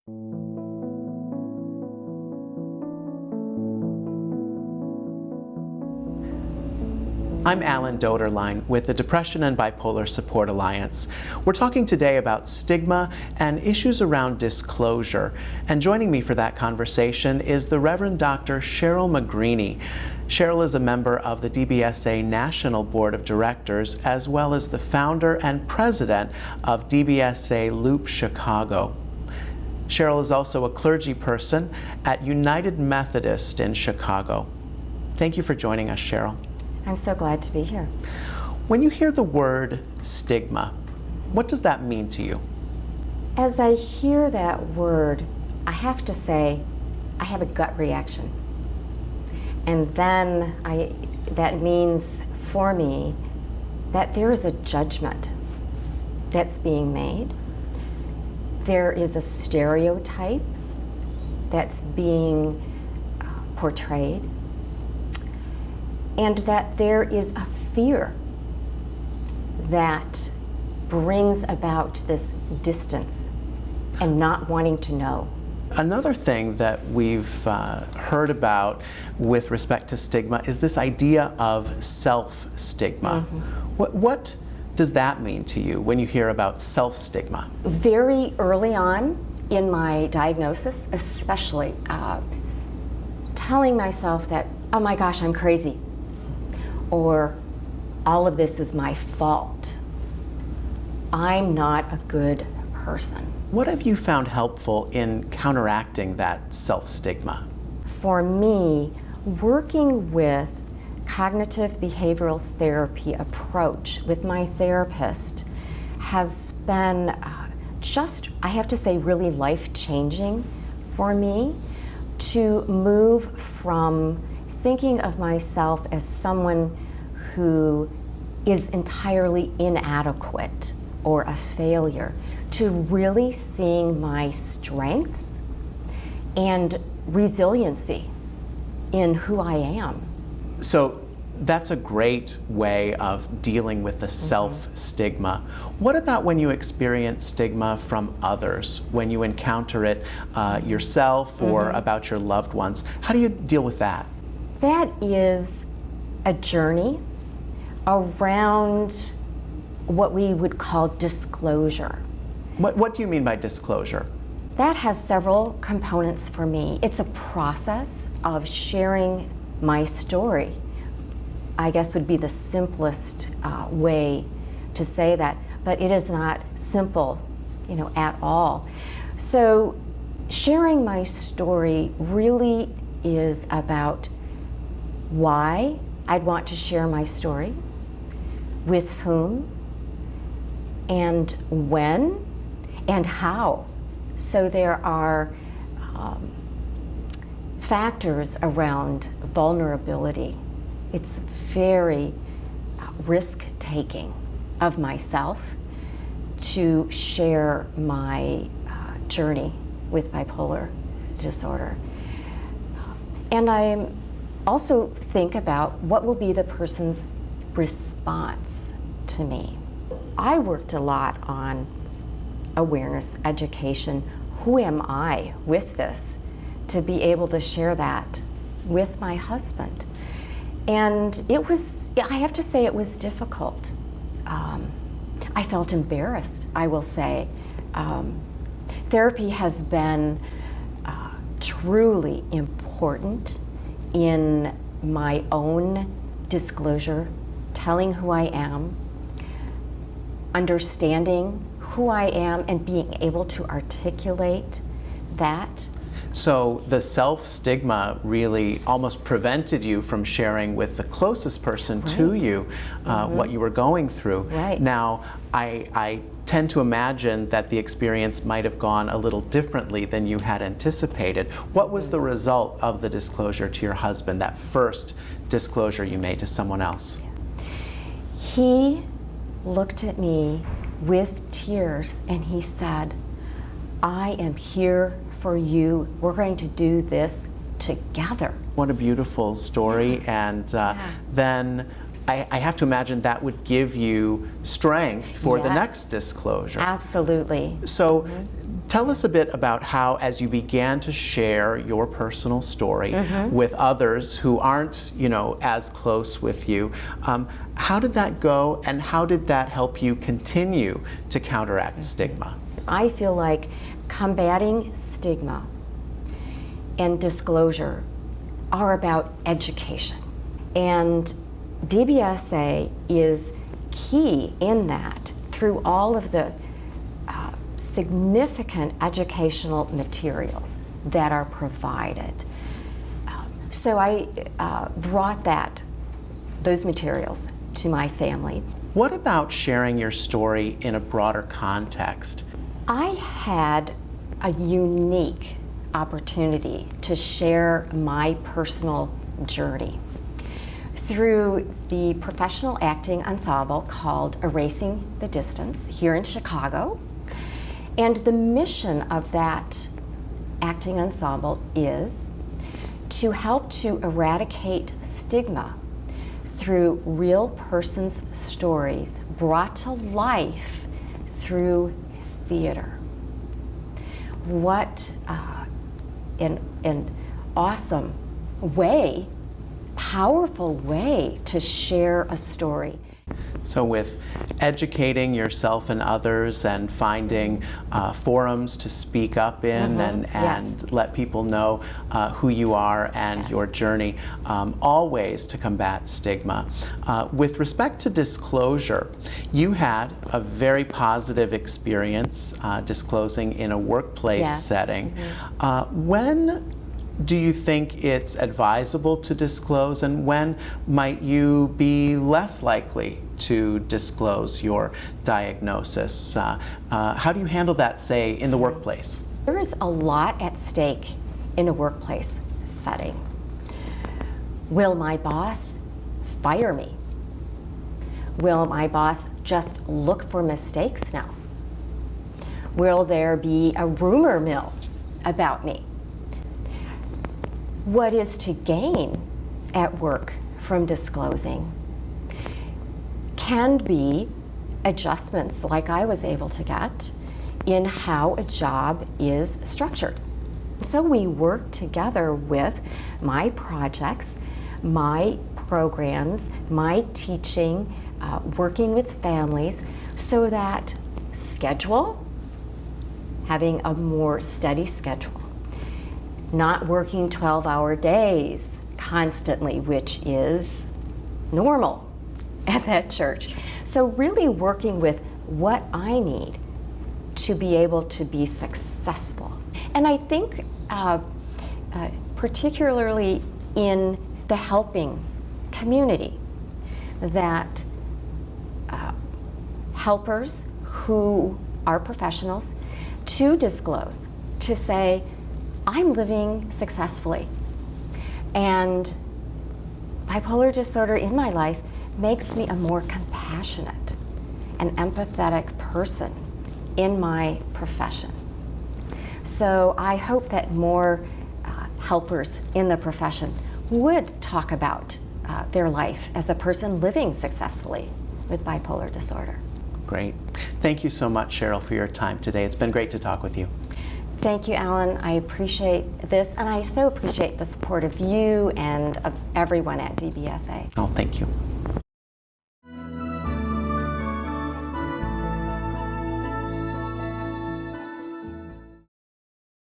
I'm Alan Doederlein with the Depression and Bipolar Support Alliance. We're talking today about stigma and issues around disclosure. And joining me for that conversation is the Reverend Dr. Cheryl Magrini. Cheryl is a member of the DBSA National Board of Directors, as well as the founder and president of DBSA Loop Chicago. Cheryl is also a clergy person at United Methodist in Chicago. Thank you for joining us, Cheryl. I'm so glad to be here. When you hear the word stigma, what does that mean to you? As I hear that word, I have to say, I have a gut reaction. And then that means for me that there is a judgment that's being made. There is a stereotype that's being portrayed. And that there is a fear that brings about this distance and not wanting to know. Another thing that we've heard about with respect to stigma is this idea of self-stigma. Mm-hmm. What does that mean to you when you hear about self-stigma? Very early on in my diagnosis, especially, telling myself that, oh my gosh, I'm crazy. Or all of this is my fault. I'm not a good person. What have you found helpful in counteracting that self-stigma? For me, working with cognitive behavioral therapy approach with my therapist has been just, I have to say, really life-changing for me to move from thinking of myself as someone who is entirely inadequate or a failure to really seeing my strengths and resiliency in who I am. So that's a great way of dealing with the self-stigma. What about when you experience stigma from others, when you encounter it yourself or about your loved ones? How do you deal with that? That is a journey around what we would call disclosure. What do you mean by disclosure? That has several components for me. It's a process of sharing my story, I guess would be the simplest way to say that, but it is not simple, at all. So sharing my story really is about why I'd want to share my story, with whom, and when, and how. So there are factors around vulnerability. It's very risk-taking of myself to share my journey with bipolar disorder. And I also think about what will be the person's response to me. I worked a lot on awareness, education. Who am I with this? To be able to share that with my husband. And it was, I have to say, it was difficult. I felt embarrassed, I will say. Therapy has been truly important in my own disclosure, telling who I am, understanding who I am, and being able to articulate that. So the self-stigma really almost prevented you from sharing with the closest person to you what you were going through. Right. Now, I tend to imagine that the experience might have gone a little differently than you had anticipated. What was the result of the disclosure to your husband, that first disclosure you made to someone else? He looked at me with tears and he said, I am here for you. We're going to do this together. What a beautiful story. And then I have to imagine that would give you strength for the next disclosure. Absolutely. So Tell us a bit about how, as you began to share your personal story with others who aren't, as close with you, how did that go, and how did that help you continue to counteract stigma? I feel like combating stigma and disclosure are about education. And DBSA is key in that through all of the significant educational materials that are provided. So I brought those materials to my family. What about sharing your story in a broader context? I had a unique opportunity to share my personal journey through the professional acting ensemble called Erasing the Distance here in Chicago. And the mission of that acting ensemble is to help to eradicate stigma through real persons' stories brought to life through theater. What an awesome way, powerful way to share a story. So with educating yourself and others and finding forums to speak up in and let people know who you are and your journey, all ways to combat stigma. With respect to disclosure, you had a very positive experience disclosing in a workplace setting. When do you think it's advisable to disclose, and when might you be less likely to disclose your diagnosis? How do you handle that, say, in the workplace? There is a lot at stake in a workplace setting. Will my boss fire me? Will my boss just look for mistakes now? Will there be a rumor mill about me? What is to gain at work from disclosing can be adjustments like I was able to get in how a job is structured. So we work together with my projects, my programs, my teaching, working with families, so that having a more steady schedule, not working 12-hour days constantly, which is normal at that church. So really working with what I need to be able to be successful. And I think particularly in the helping community, that helpers who are professionals to disclose, to say, I'm living successfully, and bipolar disorder in my life makes me a more compassionate and empathetic person in my profession. So I hope that more helpers in the profession would talk about their life as a person living successfully with bipolar disorder. Great. Thank you so much, Cheryl, for your time today. It's been great to talk with you. Thank you, Alan. I appreciate this, and I so appreciate the support of you and of everyone at DBSA. Oh, thank you.